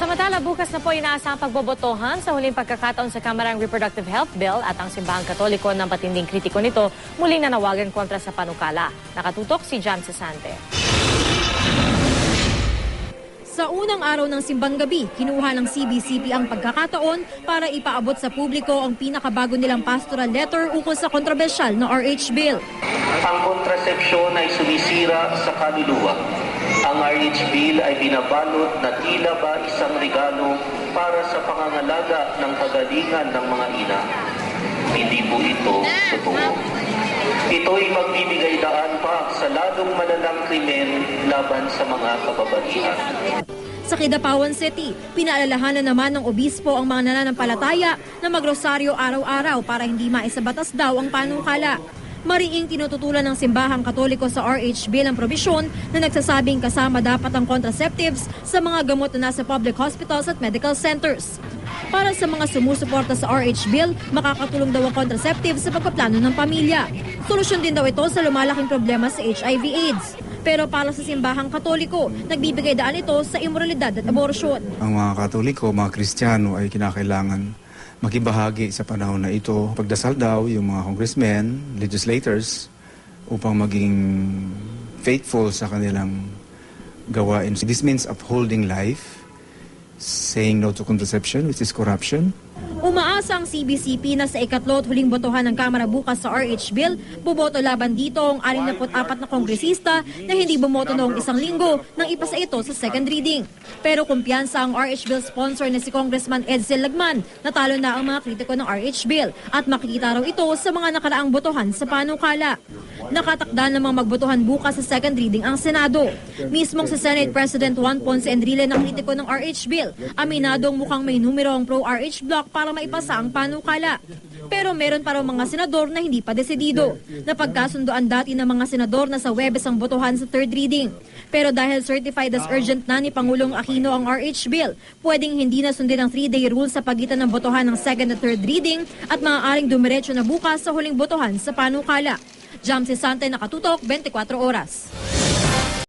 Samantala, bukas na po inaasahang pagbobotohan sa huling pagkakataon sa Kamarang Reproductive Health Bill at ang Simbahang Katoliko ng patinding kritiko nito muling nanawagan kontra sa panukala. Nakatutok si Jam Cesante. Sa unang araw ng simbang gabi, kinuha ng CBCP ang pagkakataon para ipaabot sa publiko ang pinakabago nilang pastoral letter ukol sa kontrobersyal na RH Bill. Ang kontrasepsyon ay sumisira sa kaluluwa. Ang RH Bill ay binabalot na tila ba isang regalo para sa pangangalaga ng kagalingan ng mga ina. Hindi po ito totoo. Ito'y magbibigay daan pa sa lalong malalang krimen laban sa mga kababaihan. Sa Kidapawan City, pinaalalahanan naman ng obispo ang mga nananampalataya na magrosaryo araw-araw para hindi maisabatas daw ang panukala. Mariing tinututulan ng Simbahang Katoliko sa RH Bill ang probisyon na nagsasabing kasama dapat ang contraceptives sa mga gamot na nasa public hospitals at medical centers. Para sa mga sumusuporta sa RH Bill, makakatulong daw ang contraceptives sa pagpaplano ng pamilya. Solusyon din daw ito sa lumalaking problema sa HIV/AIDS. Pero para sa Simbahang Katoliko, nagbibigay daan ito sa imoralidad at abortion. Ang mga Katoliko, mga Kristiyano ay kinakailangan makibahagi sa panahon na ito. Pagdasal daw yung mga congressmen, legislators, upang maging faithful sa kanilang gawain. This means upholding life, saying no to contraception, which is corruption. Umaasa ang CBCP na sa ikatlo at huling botohan ng Kamara bukas sa RH Bill, buboto laban dito ang 64 na kongresista na hindi bumoto noong isang linggo nang ipasa ito sa second reading. Pero kumpiyansa ang RH Bill sponsor na si Congressman Edsel Lagman, natalo na ang mga kritiko ng RH Bill at makikita raw ito sa mga nakaraang botohan sa panukala. Nakatakda namang magbotohan bukas sa second reading ang Senado. Mismong sa Senate President Juan Ponce Enrile ng kritiko ng RH Bill, aminadong mukhang may numero ang pro-RH bloc para maipasa ang panukala. Pero meron pa raw mga senador na hindi pa desidido. Napagkasundoan dati ng mga senador na sa Huwebes ang botohan sa third reading. Pero dahil certified as urgent na ni Pangulong Aquino ang RH Bill, pwedeng hindi na sundin ang 3-day rule sa pagitan ng botohan ng second at third reading at maaaring dumiretso na bukas sa huling botohan sa panukala. Jam Cesante, Nakatutok, 24 Oras.